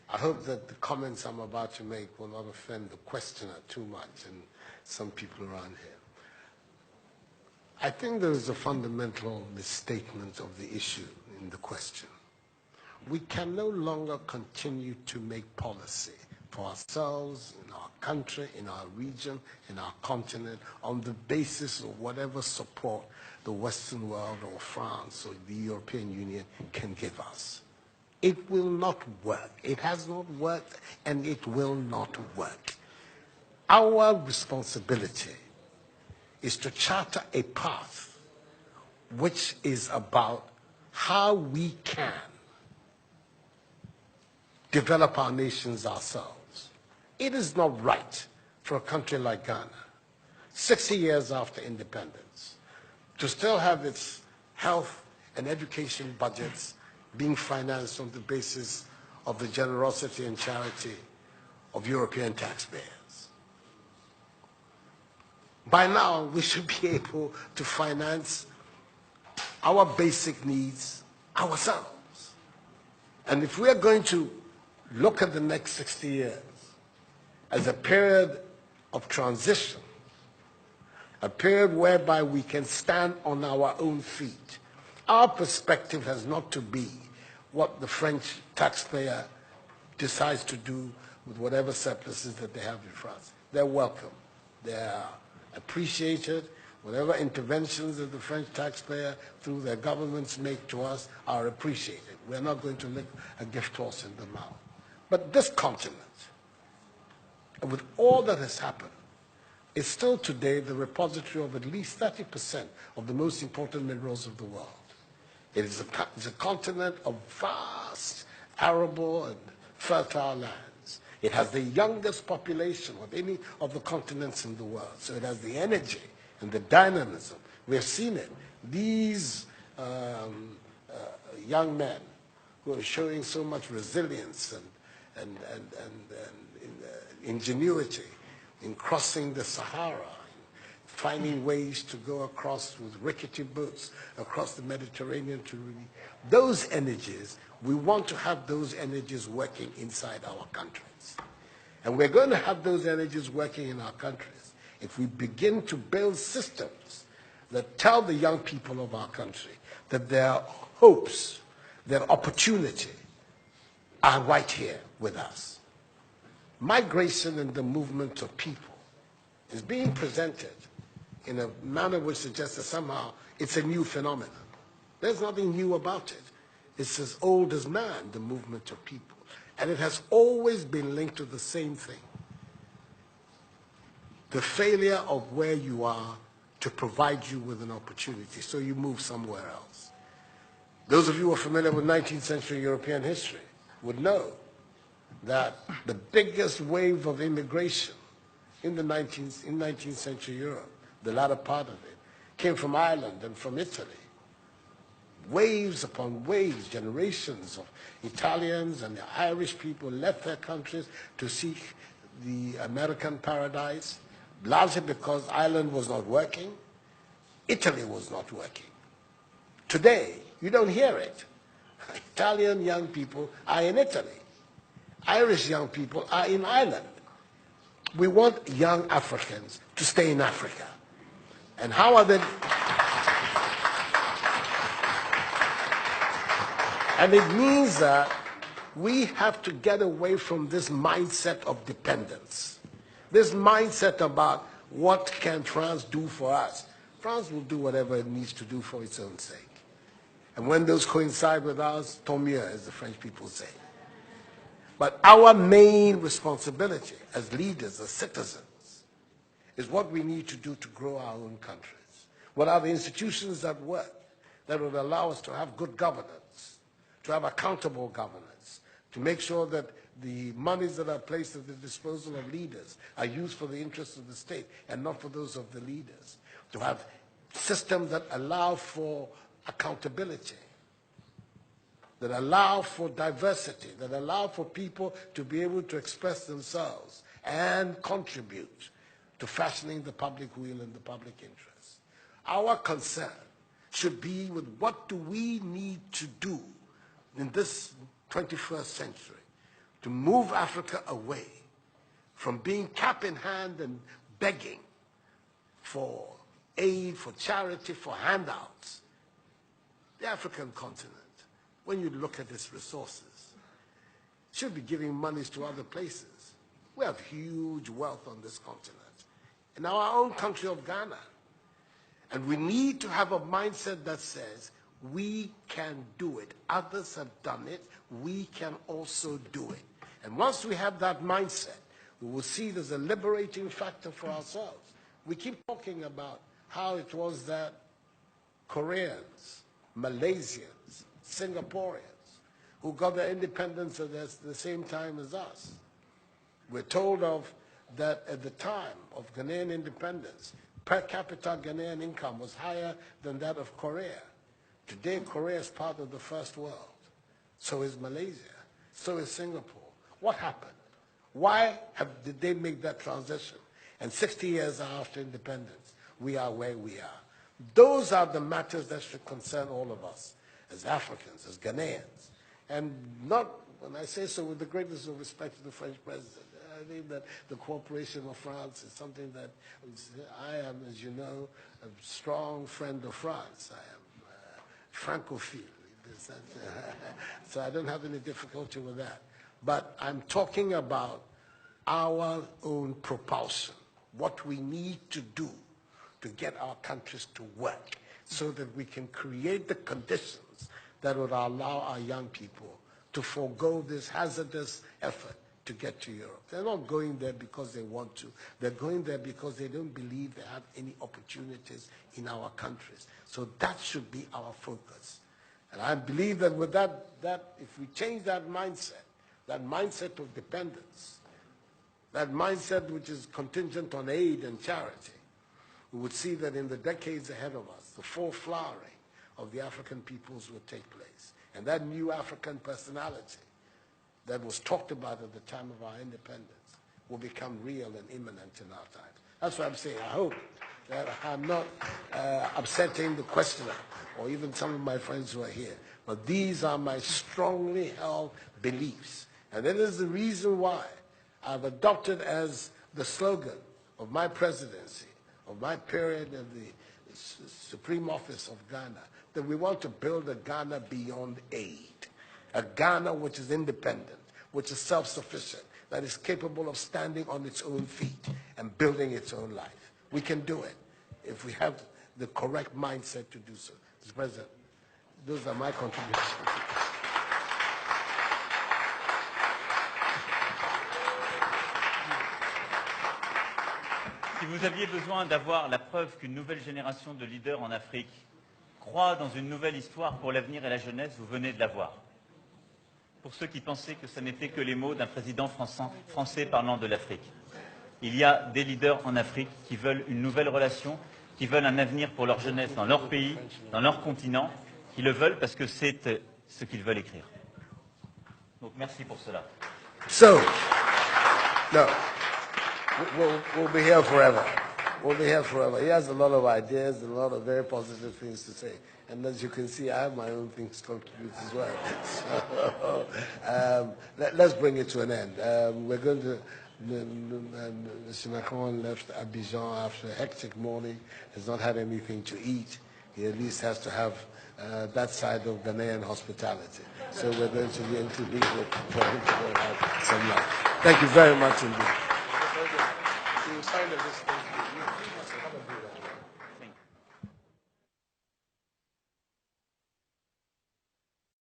I hope that the comments I'm about to make will not offend the questioner too much and some people around here. I think there is a fundamental misstatement of the issue in the question. We can no longer continue to make policy for ourselves, in our country, in our region, in our continent, on the basis of whatever support the Western world or France or the European Union can give us. It will not work. It has not worked, and it will not work. Our responsibility is to charter a path which is about how we can develop our nations ourselves. It is not right for a country like Ghana, 60 years after independence, to still have its health and education budgets being financed on the basis of the generosity and charity of European taxpayers. By now, we should be able to finance our basic needs ourselves. And if we are going to look at the next 60 years as a period of transition, a period whereby we can stand on our own feet, our perspective has not to be what the French taxpayer decides to do with whatever surpluses that they have in France. They're welcome. They're appreciated. Whatever interventions that the French taxpayer through their governments make to us are appreciated. We're not going to lick a gift horse in the mouth. But this continent, with all that has happened, is still today the repository of at least 30% of the most important minerals of the world. It's a continent of vast, arable and fertile lands. It has the youngest population of any of the continents in the world. So it has the energy and the dynamism. We have seen it. These young men who are showing so much resilience and ingenuity in crossing the Sahara, finding ways to go across with rickety boats across the Mediterranean to really, those energies, we want to have those energies working inside our countries. And we're going to have those energies working in our countries if we begin to build systems that tell the young people of our country that their hopes, their opportunity are right here with us. Migration and the movement of people is being presented in a manner which suggests that somehow it's a new phenomenon. There's nothing new about it. It's as old as man, the movement of people. And it has always been linked to the same thing. The failure of where you are to provide you with an opportunity, so you move somewhere else. Those of you who are familiar with 19th century European history would know that the biggest wave of immigration in 19th century Europe, the latter part of it, came from Ireland and from Italy. Waves upon waves, generations of Italians and the Irish people left their countries to seek the American paradise, largely because Ireland was not working, Italy was not working. Today, you don't hear it. Italian young people are in Italy. Irish young people are in Ireland. We want young Africans to stay in Africa. And how are they? And it means that we have to get away from this mindset of dependence. This mindset about what can France do for us. France will do whatever it needs to do for its own sake. And when those coincide with ours, tant mieux, as the French people say. But our main responsibility as leaders, as citizens, is what we need to do to grow our own countries. What are the institutions that work, that will allow us to have good governance, to have accountable governance, to make sure that the monies that are placed at the disposal of leaders are used for the interests of the state and not for those of the leaders, to have systems that allow for accountability, that allow for diversity, that allow for people to be able to express themselves and contribute to fashioning the public will and the public interest. Our concern should be with what do we need to do in this 21st century to move Africa away from being cap in hand and begging for aid, for charity, for handouts. The African continent, when you look at its resources, should be giving monies to other places. We have huge wealth on this continent, in our own country of Ghana. And we need to have a mindset that says, we can do it. Others have done it. We can also do it. And once we have that mindset, we will see there's a liberating factor for ourselves. We keep talking about how it was that Koreans, Malaysians, Singaporeans, who got their independence at the same time as us. We're told of that at the time of Ghanaian independence, per capita Ghanaian income was higher than that of Korea. Today, Korea is part of the first world. So is Malaysia. So is Singapore. What happened? Why did they make that transition? And 60 years after independence, we are where we are. Those are the matters that should concern all of us as Africans, as Ghanaians. And not, when I say so with the greatest of respect to the French president, I think that the cooperation of France is something that I am, as you know, a strong friend of France. I am Francophile. So I don't have any difficulty with that. But I'm talking about our own propulsion, what we need to do to get our countries to work so that we can create the conditions that would allow our young people to forego this hazardous effort to get to Europe. They're not going there because they want to. They're going there because they don't believe they have any opportunities in our countries. So that should be our focus. And I believe that with that if we change that mindset of dependence, that mindset which is contingent on aid and charity, we would see that in the decades ahead of us, the full flowering of the African peoples will take place. And that new African personality that was talked about at the time of our independence will become real and imminent in our time. That's what I'm saying. I hope that I'm not upsetting the questioner or even some of my friends who are here. But these are my strongly held beliefs. And that is the reason why I've adopted as the slogan of my presidency, of my period of the Supreme Office of Ghana, that we want to build a Ghana beyond aid, a Ghana which is independent, which is self-sufficient, that is capable of standing on its own feet and building its own life. We can do it if we have the correct mindset to do so. Mr. President, those are my contributions. Si vous aviez besoin d'avoir la preuve qu'une nouvelle génération de leaders en Afrique croit dans une nouvelle histoire pour l'avenir et la jeunesse, vous venez de l'avoir. Pour ceux qui pensaient que ce n'était que les mots d'un président français parlant de l'Afrique. Il y a des leaders en Afrique qui veulent une nouvelle relation, qui veulent un avenir pour leur jeunesse dans leur pays, dans leur continent, qui le veulent parce que c'est ce qu'ils veulent écrire. Donc merci pour cela. So, no. We'll be here forever. We'll be here forever. He has a lot of ideas and a lot of very positive things to say. And as you can see, I have my own things to contribute as well. So, let's bring it to an end. We're going to, Mr. Macron left Abidjan after a hectic morning, has not had anything to eat. He at least has to have that side of Ghanaian hospitality. So we're going to be intervening for him to go have some lunch. Thank you very much indeed. You signed this.